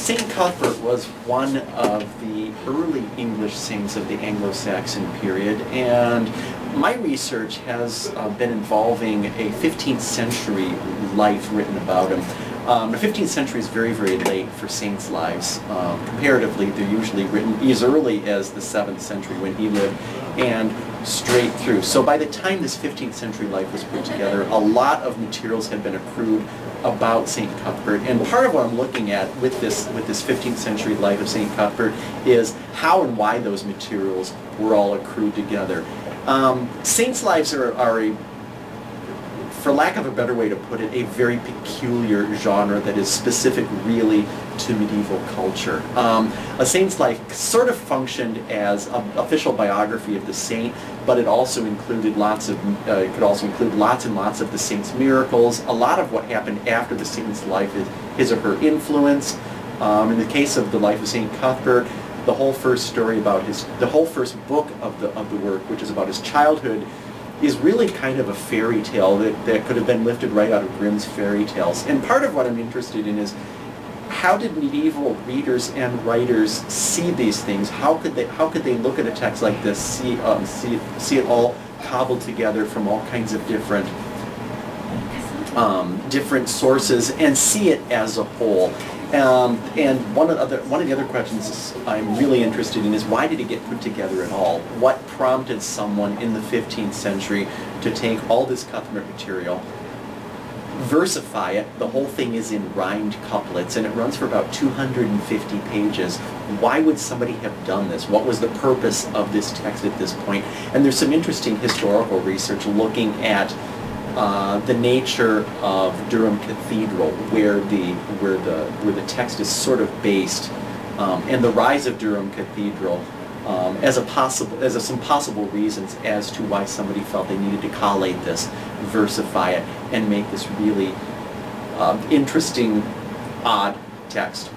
St. Cuthbert was one of the early English saints of the Anglo-Saxon period, and my research has been involving a 15th century life written about him. The 15th century is very, very late for saints' lives. Comparatively, they're usually written as early as the 7th century when he lived, and straight through. So by the time this 15th century life was put together, a lot of materials had been accrued about St. Cuthbert. And part of what I'm looking at with this 15th century life of St. Cuthbert is how and why those materials were all accrued together. Saints' lives are a, for lack of a better way to put it, a very peculiar genre that is specific really to medieval culture. A saint's life sort of functioned as an official biography of the saint, but it also included lots of, it could also include lots and lots of the saint's miracles. A lot of what happened after the saint's life is his or her influence. In the case of the life of St. Cuthbert, the whole first story about the whole first book of the work, which is about his childhood, is really kind of a fairy tale that could have been lifted right out of Grimm's fairy tales. And part of what I'm interested in is how did medieval readers and writers see these things? How could they look at a text like this, see it all cobbled together from all kinds of different sources and see it as a whole? And one of the other questions I'm really interested in is why did it get put together at all? What prompted someone in the 15th century to take all this Cuthbert material, versify it? The whole thing is in rhymed couplets, and it runs for about 250 pages. Why would somebody have done this? What was the purpose of this text at this point? And there's some interesting historical research looking at the nature of Durham Cathedral, where the text is sort of based, and the rise of Durham Cathedral as some possible reasons as to why somebody felt they needed to collate this, versify it, and make this really interesting, odd text.